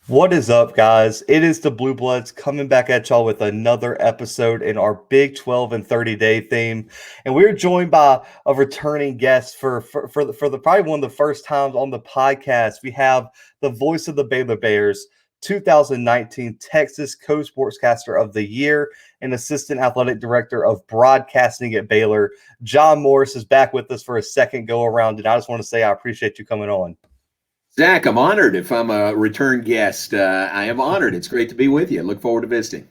What is up, guys? It is the Bluebloods coming back at y'all with another episode in our Big 12 and 30-day theme. And we're joined by a returning guest for the probably one of the first times on the podcast. We have the voice of the Baylor Bears, 2019 Texas Co-Sportscaster of the Year and Assistant Athletic Director of Broadcasting at Baylor. John Morris is back with us for a second go around, and I just want to say I appreciate you coming on. Zach, I'm honored if I'm a return guest. I am honored. It's great to be with you. Look forward to visiting.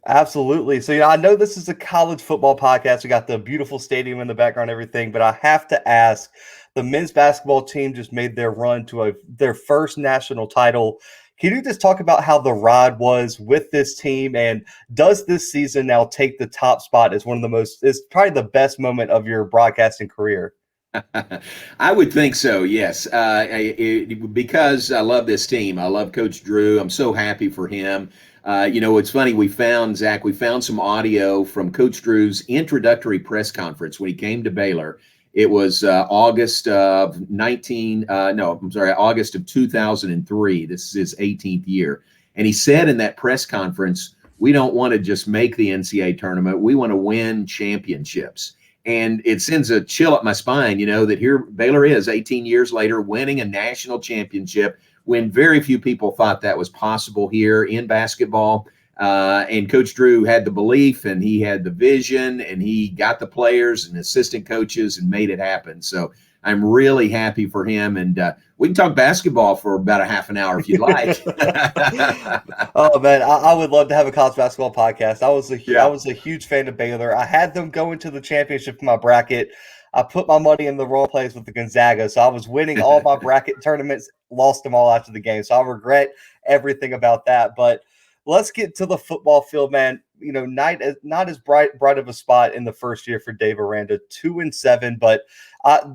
Absolutely. So, I know this is a college football podcast. We got the beautiful stadium in the background, everything, but I have to ask, the men's basketball team just made their run to their first national title. Can you just talk about how the ride was with this team, and does this season now take the top spot as one of the most, is probably the best moment of your broadcasting career? I would think so, yes. Because I love this team. I love Coach Drew. I'm so happy for him. It's funny. We found some audio from Coach Drew's introductory press conference when he came to Baylor. It was August of 2003. This is his 18th year. And he said in that press conference, we don't want to just make the NCAA tournament. We want to win championships. And it sends a chill up my spine, that here Baylor is 18 years later winning a national championship when very few people thought that was possible here in basketball. And Coach Drew had the belief, and he had the vision, and he got the players and assistant coaches and made it happen. So I'm really happy for him. And we can talk basketball for about a half an hour if you'd like. Oh man, I would love to have a college basketball podcast. I was a huge fan of Baylor. I had them go into the championship in my bracket. I put my money in the wrong place with the Gonzaga, so I was winning all my bracket tournaments, lost them all after the game. So I regret everything about that. But let's get to the football field, man. Not as bright of a spot in the first year for Dave Aranda, 2-7, but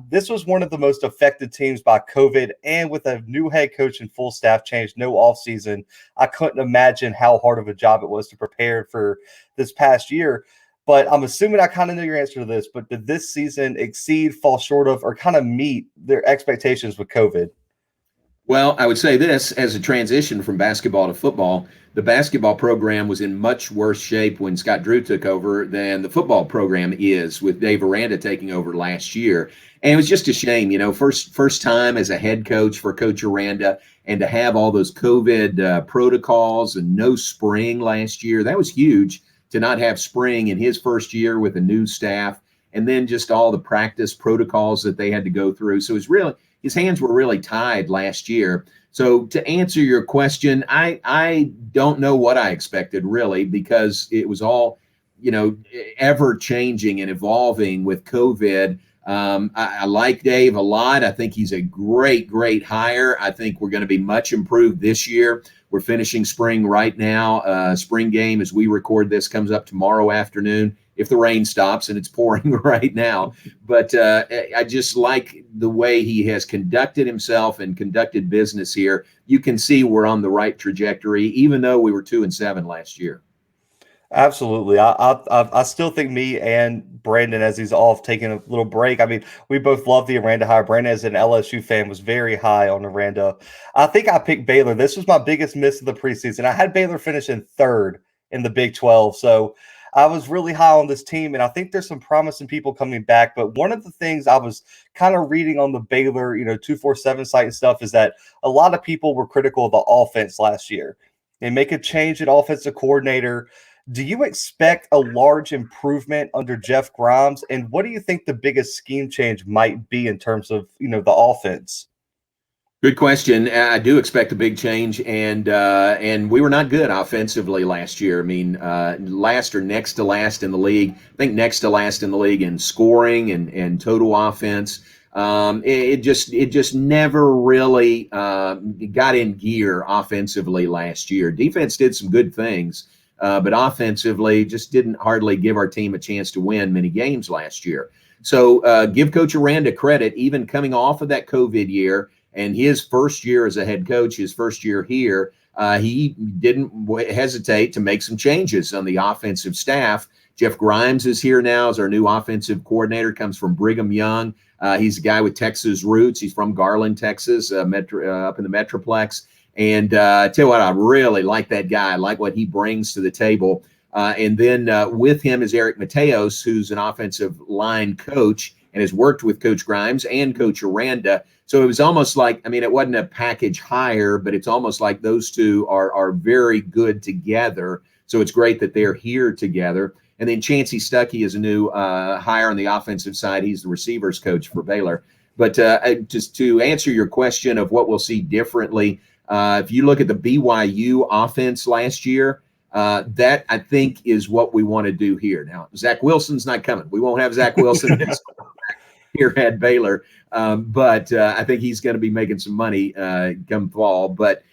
this was one of the most affected teams by COVID, and with a new head coach and full staff change, no offseason, I couldn't imagine how hard of a job it was to prepare for this past year. But I'm assuming I kind of know your answer to this, but did this season exceed, fall short of, or kind of meet their expectations with COVID? Well, I would say this, as a transition from basketball to football, the basketball program was in much worse shape when Scott Drew took over than the football program is with Dave Aranda taking over last year. And it was just a shame, first time as a head coach for Coach Aranda, and to have all those COVID protocols and no spring last year. That was huge, to not have spring in his first year with a new staff, and then just all the practice protocols that they had to go through. So his hands were really tied last year. So to answer your question, I don't know what I expected, really, because it was all, ever changing and evolving with COVID. I like Dave a lot. I think he's a great, great hire. I think we're going to be much improved this year. We're finishing spring right now. Spring game, as we record this, comes up tomorrow afternoon, if the rain stops, and it's pouring right now. But I just like the way he has conducted himself and conducted business here. You can see we're on the right trajectory, even though we were 2-7 last year. Absolutely. I still think me and Brandon, as he's off taking a little break. I mean, we both love the Aranda hire. Brandon, as an LSU fan, was very high on Aranda. I think I picked Baylor. This was my biggest miss of the preseason. I had Baylor finish in third in the Big 12. So I was really high on this team, and I think there's some promising people coming back. But one of the things I was kind of reading on the Baylor, 247 site and stuff, is that a lot of people were critical of the offense last year. They make a change at offensive coordinator. Do you expect a large improvement under Jeff Grimes? And what do you think the biggest scheme change might be in terms of, the offense? Good question. I do expect a big change, and we were not good offensively last year. I mean, last or next to last in the league. I think next to last in the league in scoring and total offense. It just never really got in gear offensively last year. Defense did some good things, but offensively just didn't hardly give our team a chance to win many games last year. So give Coach Aranda credit, even coming off of that COVID year and his first year as a head coach, his first year here, he didn't hesitate to make some changes on the offensive staff. Jeff Grimes is here now as our new offensive coordinator, comes from Brigham Young. He's a guy with Texas roots. He's from Garland, Texas, up in the Metroplex. And I tell you what, I really like that guy. I like what he brings to the table. And then with him is Eric Mateos, who's an offensive line coach and has worked with Coach Grimes and Coach Aranda. So it was almost like, I mean, it wasn't a package hire, but it's almost like those two are very good together. So it's great that they're here together. And then Chansey Stuckey is a new hire on the offensive side. He's the receivers coach for Baylor. But just to answer your question of what we'll see differently, if you look at the BYU offense last year, that I think is what we want to do here. Now, Zach Wilson's not coming. We won't have Zach Wilson here at Baylor, but I think he's going to be making some money come fall. But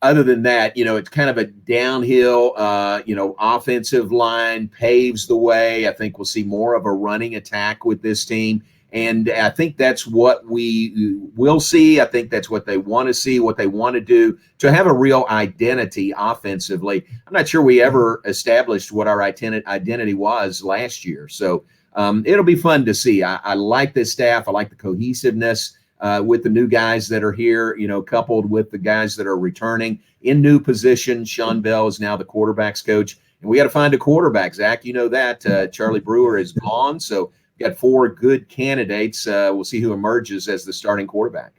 other than that, it's kind of a downhill, offensive line paves the way. I think we'll see more of a running attack with this team. And I think that's what we will see. I think that's what they want to see, what they want to do to have a real identity offensively. I'm not sure we ever established what our identity was last year. So it'll be fun to see. I like this staff. I like the cohesiveness with the new guys that are here, coupled with the guys that are returning in new positions. Sean Bell is now the quarterback's coach. And we got to find a quarterback, Zach. You know that. Charlie Brewer is gone. So got 4 good candidates. We'll see who emerges as the starting quarterback.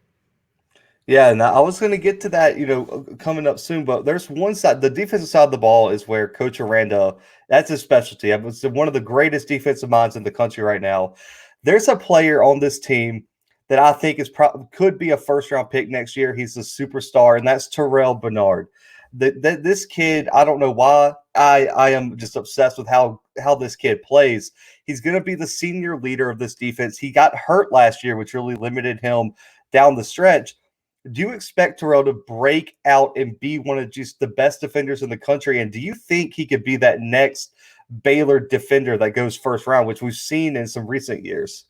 Yeah, and I was going to get to that, coming up soon. But there's one side, the defensive side of the ball is where Coach Aranda, that's his specialty. It's one of the greatest defensive minds in the country right now. There's a player on this team that I think could be a first-round pick next year. He's a superstar, and that's Terrel Bernard. This kid, I don't know why. I am just obsessed with how this kid plays. He's going to be the senior leader of this defense. He got hurt last year, which really limited him down the stretch. Do you expect Terrell to break out and be one of just the best defenders in the country? And do you think he could be that next Baylor defender that goes first round, which we've seen in some recent years?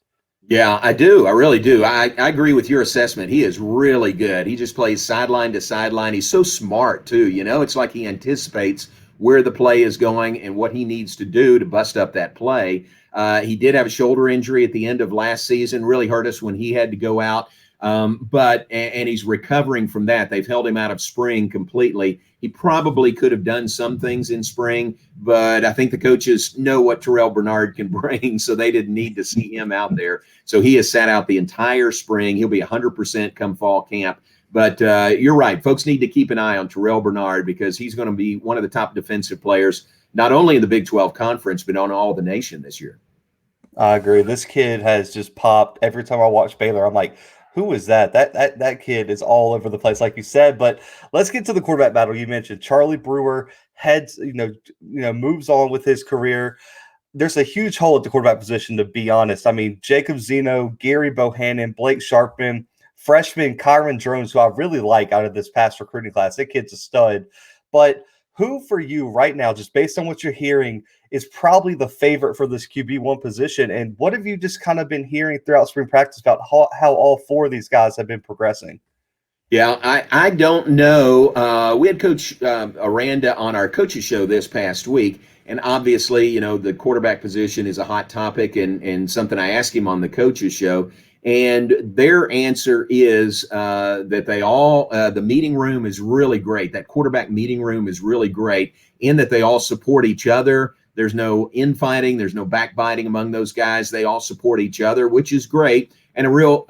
Yeah, I do. I really do. I agree with your assessment. He is really good. He just plays sideline to sideline. He's so smart, too. It's like he anticipates where the play is going and what he needs to do to bust up that play. He did have a shoulder injury at the end of last season, really hurt us when he had to go out. But he's recovering from that. They've held him out of spring completely. He probably could have done some things in spring, but I think the coaches know what Terrel Bernard can bring, so they didn't need to see him out there. So he has sat out the entire spring. He'll be 100% come fall camp. But you're right. Folks need to keep an eye on Terrel Bernard because he's going to be one of the top defensive players, not only in the Big 12 conference, but on all the nation this year. I agree. This kid has just popped. Every time I watch Baylor, I'm like, who is that? That kid is all over the place, like you said. But let's get to the quarterback battle. You mentioned Charlie Brewer moves on with his career. There's a huge hole at the quarterback position, to be honest. I mean, Jacob Zeno, Gary Bohannon, Blake Sharpman, freshman Kyron Drones, who I really like out of this past recruiting class. That kid's a stud. But who for you right now, just based on what you're hearing, is probably the favorite for this QB1 position? And what have you just kind of been hearing throughout spring practice about how all 4 of these guys have been progressing? Yeah, I don't know. We had Coach Aranda on our coaches show this past week. And obviously, the quarterback position is a hot topic and something I asked him on the coaches show. And their answer is that they all, the meeting room is really great. That quarterback meeting room is really great in that they all support each other. There's no infighting. There's no backbiting among those guys. They all support each other, which is great. And a real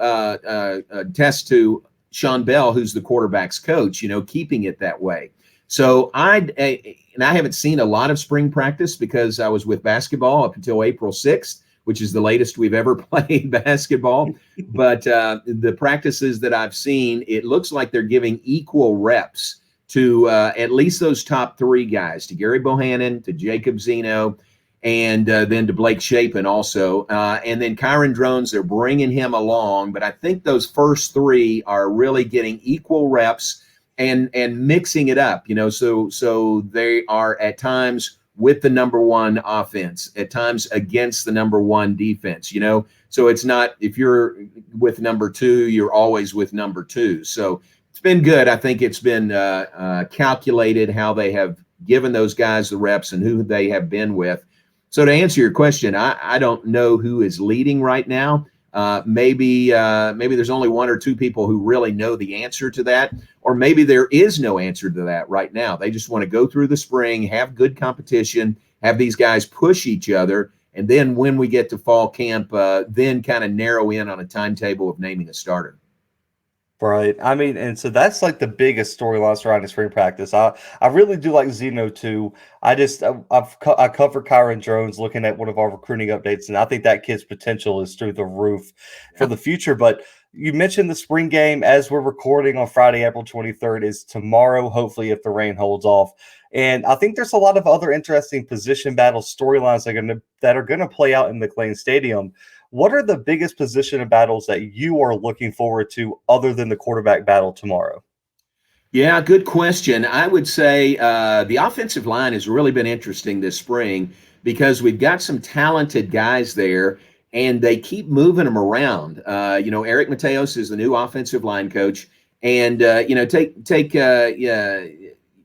test to Sean Bell, who's the quarterback's coach, keeping it that way. So I haven't seen a lot of spring practice because I was with basketball up until April 6th, which is the latest we've ever played basketball. But the practices that I've seen, it looks like they're giving equal reps to at least those top 3 guys, to Gary Bohannon, to Jacob Zeno, and then to Blake Shapen also. And then Kyron Drones, they're bringing him along. But I think those first 3 are really getting equal reps and mixing it up, so they are at times with the number 1 offense, at times against the number 1 defense, so it's not, if you're with number 2, you're always with number 2. So it's been good. I think it's been calculated how they have given those guys the reps and who they have been with. So to answer your question, I don't know who is leading right now. Maybe there's only one or two people who really know the answer to that, or maybe there is no answer to that right now. They just want to go through the spring, have good competition, have these guys push each other, and then when we get to fall camp, then kind of narrow in on a timetable of naming a starter. Right. I mean, and so that's like the biggest storyline surrounding spring practice. I really do like Zeno too. I covered Kyron Jones looking at one of our recruiting updates, and I think that kid's potential is through the roof for the future. But you mentioned the spring game as we're recording on Friday, April 23rd, is tomorrow, hopefully, if the rain holds off. And I think there's a lot of other interesting position battle storylines that are gonna play out in McLean Stadium. What are the biggest position battles that you are looking forward to other than the quarterback battle tomorrow? Yeah, good question. I would say the offensive line has really been interesting this spring because we've got some talented guys there and they keep moving them around. Eric Mateos is the new offensive line coach. And, take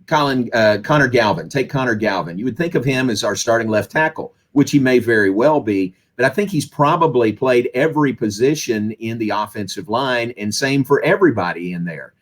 Conor Galvin. Take Conor Galvin. You would think of him as our starting left tackle, which he may very well be. But I think he's probably played every position in the offensive line, and same for everybody in there.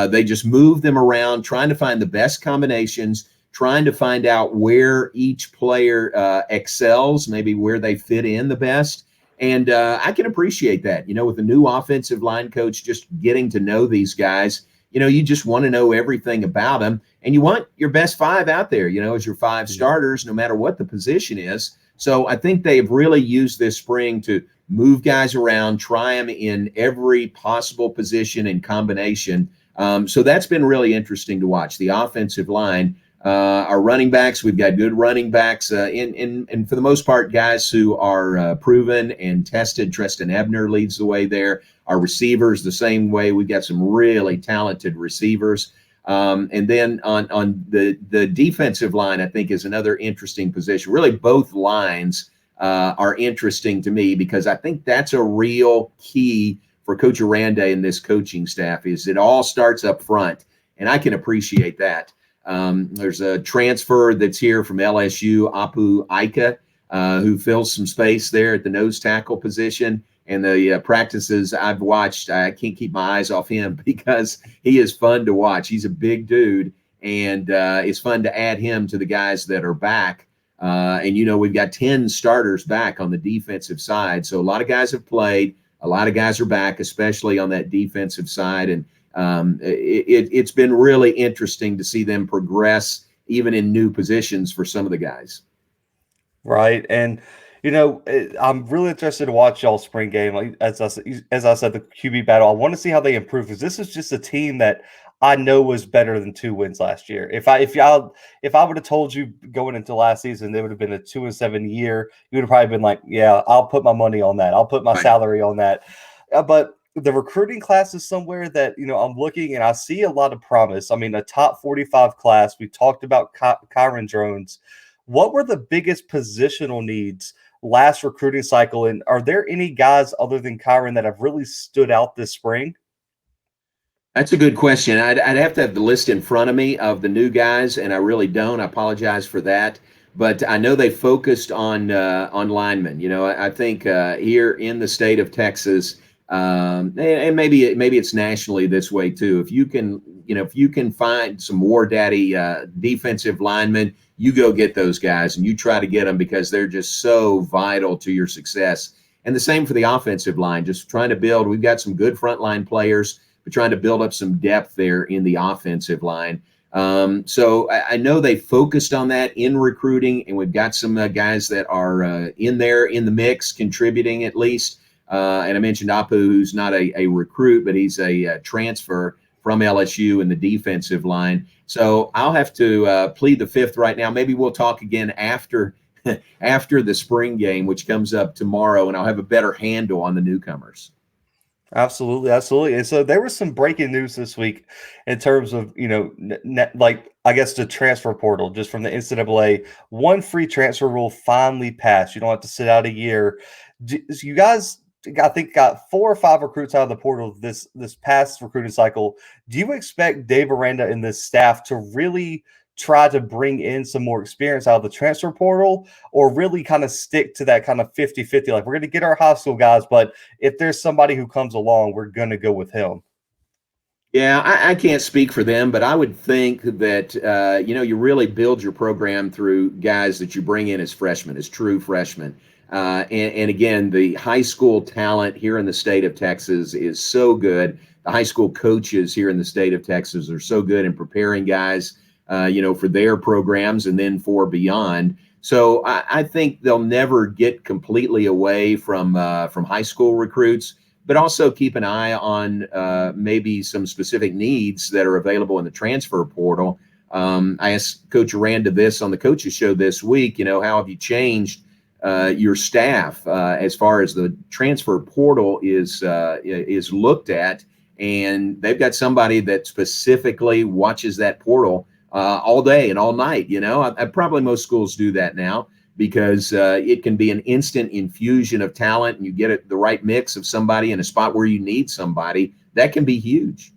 They just move them around, trying to find the best combinations, trying to find out where each player excels, maybe where they fit in the best. And I can appreciate that. With the new offensive line coach just getting to know these guys, you just want to know everything about them. And you want your best five out there, as your five starters, no matter what the position is. So I think they've really used this spring to move guys around, try them in every possible position and combination. So that's been really interesting to watch. The offensive line, our running backs, we've got good running backs, and for the most part, guys who are proven and tested. Treston Ebner leads the way there. Our receivers, the same way. We've got some really talented receivers. And then on the defensive line, I think is another interesting position. Really, both lines are interesting to me because I think that's a real key for Coach Aranda and this coaching staff is it all starts up front, and I can appreciate that. There's a transfer that's here from LSU, Apu Ika, who fills some space there at the nose tackle position. And the practices I've watched, I can't keep my eyes off him because he is fun to watch. He's a big dude, and it's fun to add him to the guys that are back. And we've got 10 starters back on the defensive side. So a lot of guys have played. A lot of guys are back, especially on that defensive side. And it's been really interesting to see them progress even in new positions for some of the guys. Right. And I'm really interested to watch y'all spring game. Like as I said, the QB battle. I want to see how they improve because this is just a team that I know was better than 2 wins last year. If I would have told you going into last season it would have been a 2-7 year, you would have probably been like, yeah, I'll put my money on that. I'll put my salary on that. But the recruiting class is somewhere that I'm looking and I see a lot of promise. I mean, a top 45 class. We talked about Kyron Jones. What were the biggest positional needs last recruiting cycle? And are there any guys other than Kyron that have really stood out this spring? That's a good question. I'd have to have the list in front of me of the new guys, and I really don't. I apologize for that. But I know they focused on linemen. I think here in the state of Texas, and maybe it's nationally this way too. If you can find some War Daddy defensive linemen, you go get those guys and you try to get them because they're just so vital to your success. And the same for the offensive line, just trying to build. We've got some good frontline players, but trying to build up some depth there in the offensive line. So I know they focused on that in recruiting, and we've got some guys that are in there in the mix, contributing at least. And I mentioned Apu, who's not a recruit, but he's a transfer from LSU in the defensive line. So I'll have to plead the fifth right now. Maybe we'll talk again after the spring game, which comes up tomorrow, and I'll have a better handle on the newcomers. Absolutely, absolutely. And so there was some breaking news this week in terms of, I guess the transfer portal, just from the NCAA. One free transfer rule finally passed. You don't have to sit out a year. You guys, I think, got 4 or 5 recruits out of the portal this past recruiting cycle. Do you expect Dave Aranda and this staff to really try to bring in some more experience out of the transfer portal, or really kind of stick to that kind of 50-50? Like, we're going to get our high school guys, but if there's somebody who comes along, we're going to go with him. Yeah, I can't speak for them, but I would think that, you really build your program through guys that you bring in as freshmen, as true freshmen. And again, the high school talent here in the state of Texas is so good. The high school coaches here in the state of Texas are so good in preparing guys, for their programs and then for beyond. So I think they'll never get completely away from high school recruits, but also keep an eye on maybe some specific needs that are available in the transfer portal. I asked Coach Aranda this on the coaches show this week. How have you changed your staff as far as the transfer portal is looked at? And they've got somebody that specifically watches that portal all day and all night. Probably most schools do that now, because it can be an instant infusion of talent, and you get the right mix of somebody in a spot where you need somebody. That can be huge.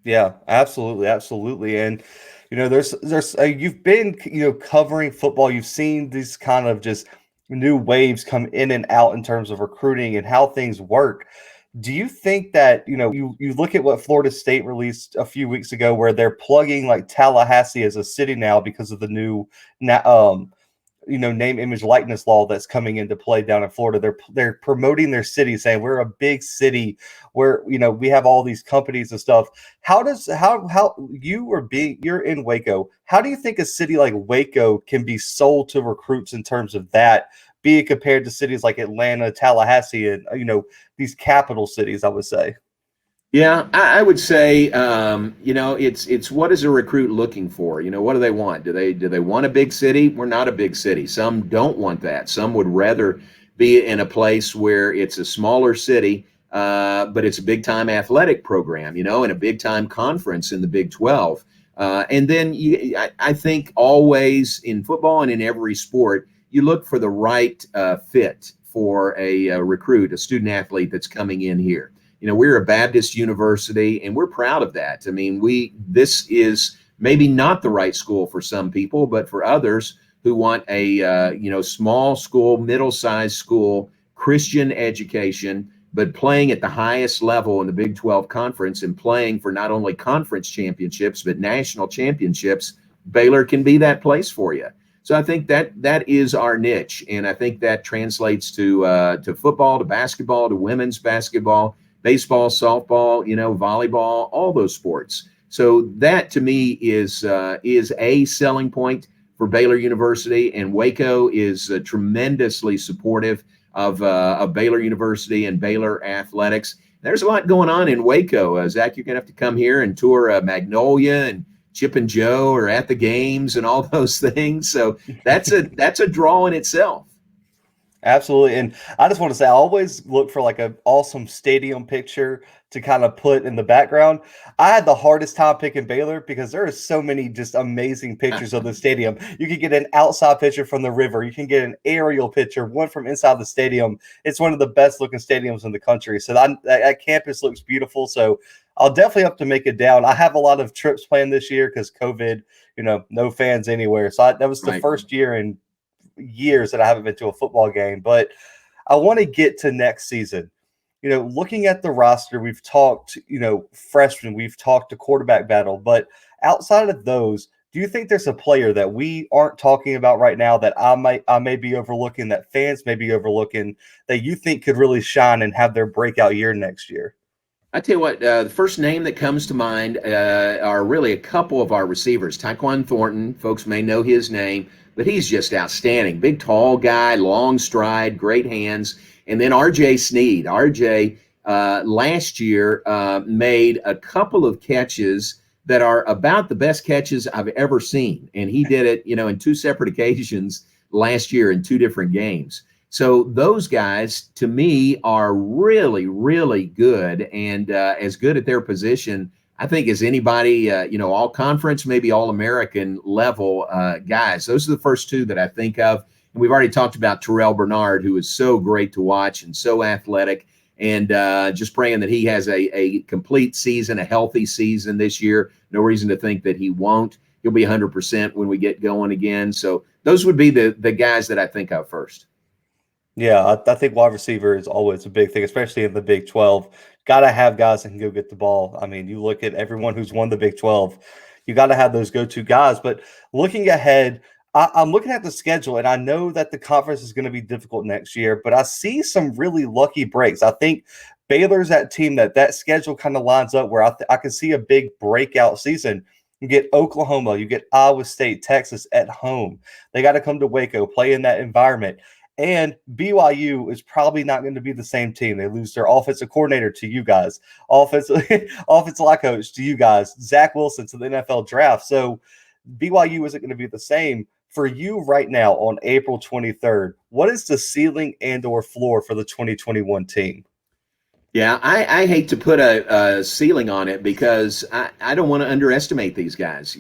Yeah, absolutely, absolutely. And there's you've been covering football. You've seen these kind of just new waves come in and out in terms of recruiting and how things work. Do you think that you look at what Florida State released a few weeks ago, where they're plugging like Tallahassee as a city now because of the new name, image, likeness law that's coming into play down in Florida? They're promoting their city, saying we're a big city where we have all these companies and stuff. How you're in Waco? How do you think a city like Waco can be sold to recruits in terms of that, be it compared to cities like Atlanta, Tallahassee, and these capital cities, I would say? Yeah, I would say, it's what is a recruit looking for? What do they want? Do they want a big city? We're not a big city. Some don't want that. Some would rather be in a place where it's a smaller city, but it's a big time athletic program, and a big time conference in the Big-12. And then I think always in football and in every sport, you look for the right fit for a recruit, a student athlete that's coming in here. We're a Baptist university, and we're proud of that. I mean, this is maybe not the right school for some people, but for others who want a small school, middle-sized school, Christian education, but playing at the highest level in the Big-12 conference and playing for not only conference championships but national championships, Baylor can be that place for you. So I think that is our niche, and I think that translates to football, to basketball, to women's basketball, baseball, softball, volleyball, all those sports. So that to me is a selling point for Baylor University, and Waco is tremendously supportive of Baylor University and Baylor athletics. There's a lot going on in Waco. Zach, you're gonna have to come here and tour Magnolia, and Chip and Joe are at the games and all those things. So that's a draw in itself. Absolutely. And I just want to say, I always look for like an awesome stadium picture to kind of put in the background. I had the hardest time picking Baylor because there are so many just amazing pictures of the stadium. You can get an outside picture from the river. You can get an aerial picture, one from inside the stadium. It's one of the best looking stadiums in the country. So that campus looks beautiful. So I'll definitely have to make it down. I have a lot of trips planned this year because COVID, no fans anywhere. So that was the first year in years that I haven't been to a football game. But I want to get to next season. Looking at the roster, we've talked, freshmen, we've talked to quarterback battle, but outside of those, do you think there's a player that we aren't talking about right now that I may be overlooking, that fans may be overlooking, that you think could really shine and have their breakout year next year? I tell you what, the first name that comes to mind are really a couple of our receivers. Taekwon Thornton, folks may know his name, but he's just outstanding. Big, tall guy, long stride, great hands. And then R.J. Sneed. R.J. Last year made a couple of catches that are about the best catches I've ever seen. And he did it, in two separate occasions last year in two different games. So those guys, to me, are really, really good, and as good at their position, I think, as anybody, all conference, maybe all American level guys. Those are the first two that I think of. And we've already talked about Terrel Bernard, who is so great to watch and so athletic, and just praying that he has a complete season, a healthy season this year. No reason to think that he won't. he'll be 100% when we get going again. So those would be the guys that I think of first. Yeah, I think wide receiver is always a big thing, especially in the Big 12. Got to have guys that can go get the ball. I mean, you look at everyone who's won the Big 12, you got to have those go-to guys. But looking ahead, I'm looking at the schedule, and I know that the conference is going to be difficult next year, but I see some really lucky breaks. I think Baylor's that team that schedule kind of lines up where I can see a big breakout season. You get Oklahoma, you get Iowa State, Texas at home. They got to come to Waco, play in that environment. And BYU is probably not going to be the same team. They lose their offensive coordinator to you guys, offensive line coach to you guys, Zach Wilson to the NFL draft. So BYU isn't going to be the same. For you right now on April 23rd, what is the ceiling and or floor for the 2021 team? Yeah, I hate to put a ceiling on it because I don't want to underestimate these guys,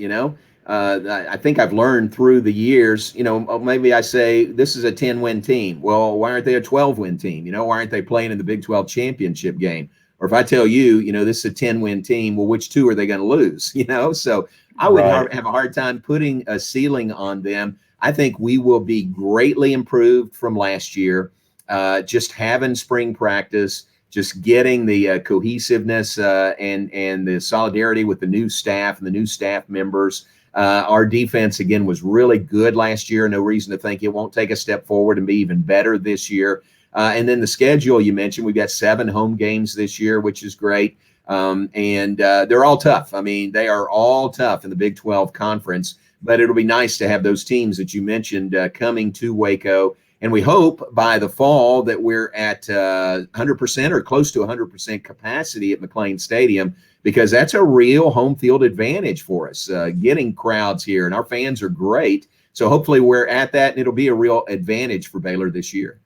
I think I've learned through the years, maybe I say this is a 10-win team. Well, why aren't they a 12-win team? Why aren't they playing in the Big 12 championship game? Or if I tell you, this is a 10-win team, well, which two are they going to lose? So I would have a hard time putting a ceiling on them. I think we will be greatly improved from last year. Just having spring practice, just getting the cohesiveness and the solidarity with the new staff and the new staff members. Our defense, again, was really good last year. No reason to think it won't take a step forward and be even better this year. And then the schedule you mentioned, we've got 7 home games this year, which is great. And they're all tough. I mean, they are all tough in the Big 12 conference, but it'll be nice to have those teams that you mentioned coming to Waco. And we hope by the fall that we're at 100% or close to 100% capacity at Mclean Stadium, because that's a real home field advantage for us, getting crowds here. And our fans are great. So hopefully we're at that, and it'll be a real advantage for Baylor this year.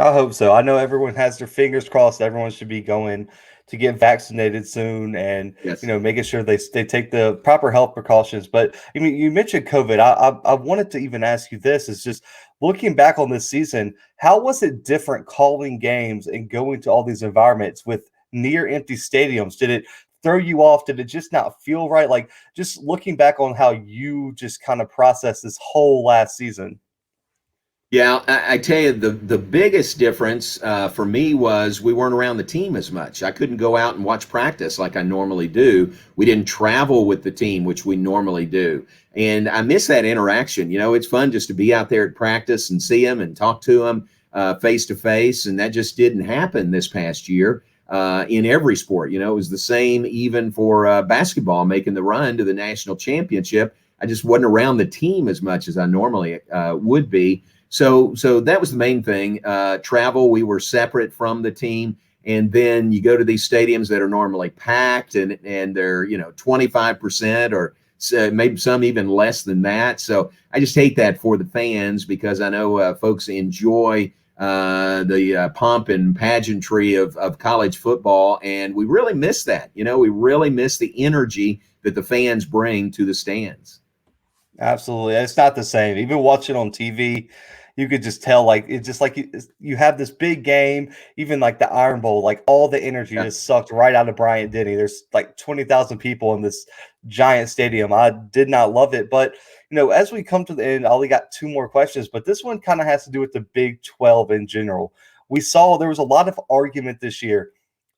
I hope so. I know everyone has their fingers crossed. Everyone should be going to get vaccinated soon, and making sure they take the proper health precautions. But I mean, you mentioned COVID. I wanted to even ask you this: is just looking back on this season, how was it different calling games and going to all these environments with near empty stadiums? Did it throw you off? Did it just not feel right? Like, just looking back on how you just kind of processed this whole last season. Yeah, I tell you, the biggest difference for me was we weren't around the team as much. I couldn't go out and watch practice like I normally do. We didn't travel with the team, which we normally do. And I miss that interaction. It's fun just to be out there at practice and see them and talk to them face to face. And that just didn't happen this past year in every sport. It was the same even for basketball, making the run to the national championship. I just wasn't around the team as much as I normally would be. So that was the main thing. Travel, we were separate from the team. And then you go to these stadiums that are normally packed and they're, 25% or maybe some even less than that. So I just hate that for the fans, because I know folks enjoy the pomp and pageantry of college football. And we really miss that. We really miss the energy that the fans bring to the stands. Absolutely. It's not the same. Even watching on TV, you could just tell, like, it's just like you have this big game, even like the Iron Bowl, like all the energy is sucked right out of Bryant-Denny. There's like 20,000 people in this giant stadium. I did not love it. But, as we come to the end, I only got 2 more questions, but this one kind of has to do with the Big 12 in general. We saw there was a lot of argument this year,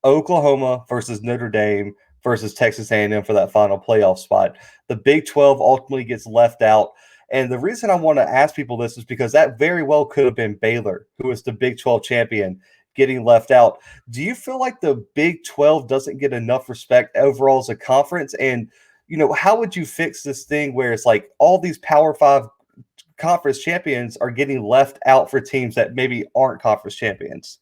Oklahoma versus Notre Dame versus Texas A&M for that final playoff spot. The Big 12 ultimately gets left out. And the reason I want to ask people this is because that very well could have been Baylor, who is the Big 12 champion, getting left out. Do you feel like the Big 12 doesn't get enough respect overall as a conference? And, how would you fix this thing where it's like all these Power 5 conference champions are getting left out for teams that maybe aren't conference champions?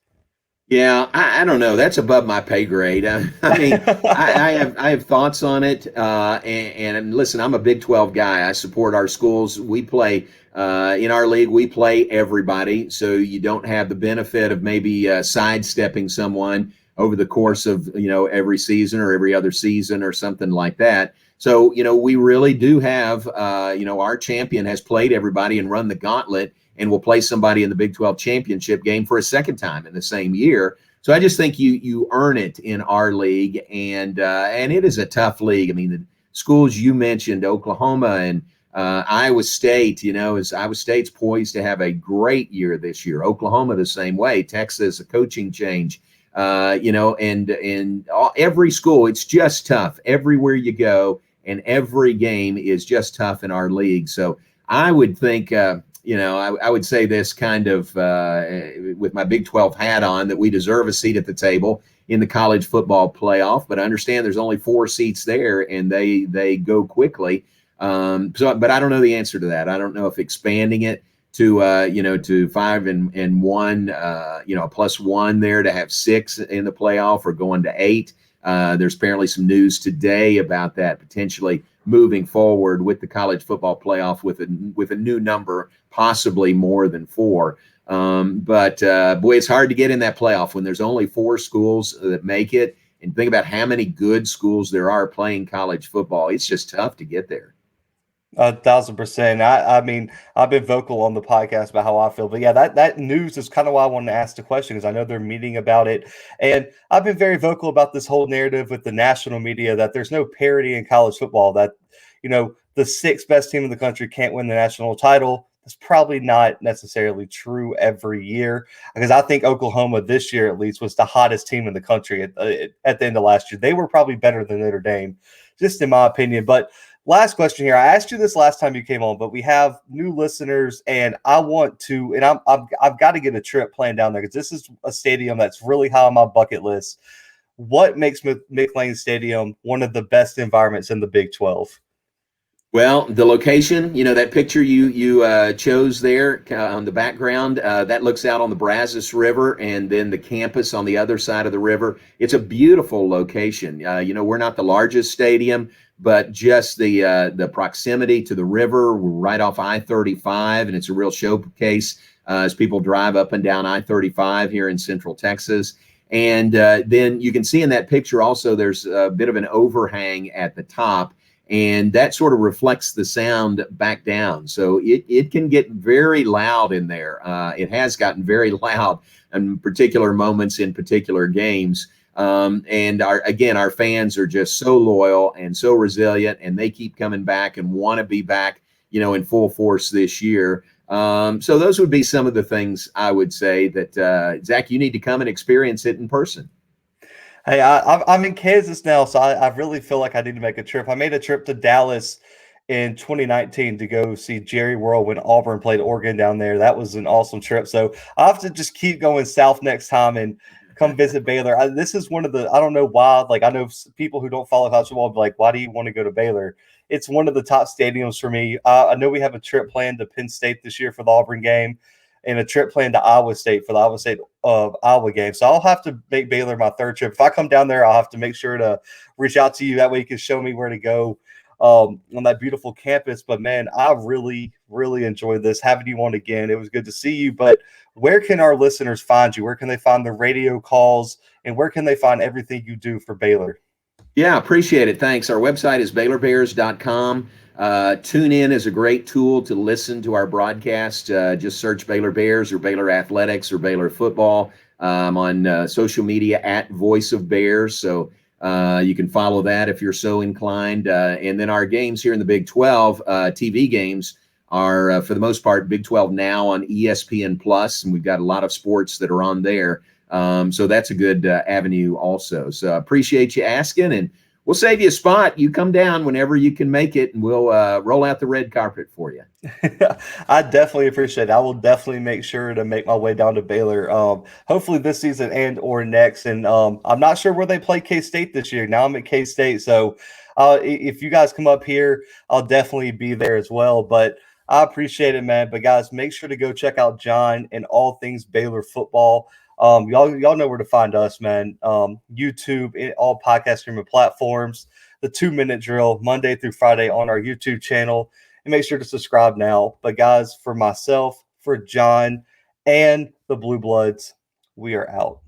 Yeah, I don't know. That's above my pay grade. I mean, I have thoughts on it. And listen, I'm a Big 12 guy. I support our schools. We play in our league. We play everybody, so you don't have the benefit of maybe sidestepping someone over the course of every season or every other season or something like that. So we really do have our champion has played everybody and run the gauntlet, and will play somebody in the Big 12 championship game for a second time in the same year. So I just think you earn it in our league, and it is a tough league. I mean, schools you mentioned, Oklahoma and Iowa State, Iowa State's poised to have a great year this year. Oklahoma the same way. Texas, a coaching change. And every school, it's just tough everywhere you go, and every game is just tough in our league. So I would think, I would say this kind of with my Big 12 hat on, that we deserve a seat at the table in the college football playoff. But I understand there's only 4 seats there, and they go quickly. But I don't know the answer to that. I don't know if expanding it to 5 and 1, +1 there to have 6 in the playoff, or going to 8. There's apparently some news today about that potentially moving forward with the college football playoff with a new number, possibly more than 4. But boy, it's hard to get in that playoff when there's only 4 schools that make it. And think about how many good schools there are playing college football. It's just tough to get there. 1,000%. I mean, I've been vocal on the podcast about how I feel, but yeah, that news is kind of why I wanted to ask the question, because I know they're meeting about it, and I've been very vocal about this whole narrative with the national media that there's no parity in college football. That the 6th best team in the country can't win the national title. That's probably not necessarily true every year, because I think Oklahoma this year at least was the hottest team in the country at the end of last year. They were probably better than Notre Dame, just in my opinion. But last question here. I asked you this last time you came on, but we have new listeners, and I want to, and I've got to get a trip planned down there, because this is a stadium that's really high on my bucket list. What makes Mclean Stadium one of the best environments in the Big 12? Well, the location, that picture you chose there on the background, that looks out on the Brazos River, and then the campus on the other side of the river. It's a beautiful location. We're not the largest stadium, but just the proximity to the river. We're right off I-35, and it's a real showcase as people drive up and down I-35 here in Central Texas. And then you can see in that picture also there's a bit of an overhang at the top, and that sort of reflects the sound back down. So it can get very loud in there. It has gotten very loud in particular moments in particular games. And our fans are just so loyal and so resilient, and they keep coming back and want to be back, in full force this year. So those would be some of the things I would say that, Zach, you need to come and experience it in person. Hey, I'm in Kansas now, so I really feel like I need to make a trip. I made a trip to Dallas in 2019 to go see Jerry World when Auburn played Oregon down there. That was an awesome trip. So I'll have to just keep going south next time and come visit Baylor. This is one of the, I don't know why, I know people who don't follow college football be like, why do you want to go to Baylor? It's one of the top stadiums for me. I know we have a trip planned to Penn State this year for the Auburn game, and a trip planned to Iowa State for the Iowa State Iowa game. So I'll have to make Baylor my 3rd trip. If I come down there, I'll have to make sure to reach out to you. That way you can show me where to go on that beautiful campus. But, man, I really, really enjoyed this, having you on again. It was good to see you. But where can our listeners find you? Where can they find the radio calls, and where can they find everything you do for Baylor? Yeah, appreciate it. Thanks. Our website is BaylorBears.com. TuneIn is a great tool to listen to our broadcast. Just search Baylor Bears or Baylor Athletics or Baylor Football. On social media at Voice of Bears. So you can follow that if you're so inclined. And then our games here in the Big 12, TV games, are for the most part Big 12 now on ESPN Plus, and we've got a lot of sports that are on there. So that's a good avenue also. So I appreciate you asking, and we'll save you a spot. You come down whenever you can make it, and we'll roll out the red carpet for you. I definitely appreciate it. I will definitely make sure to make my way down to Baylor, hopefully this season and or next. And I'm not sure where they play K-State this year. Now I'm at K-State. So if you guys come up here, I'll definitely be there as well. But I appreciate it, man. But, guys, make sure to go check out John and all things Baylor football. Y'all know where to find us, man. YouTube, all podcast streaming platforms, the 2-minute drill Monday through Friday on our YouTube channel, and make sure to subscribe now. But guys, for myself, for John, and the Blue Bloods, we are out.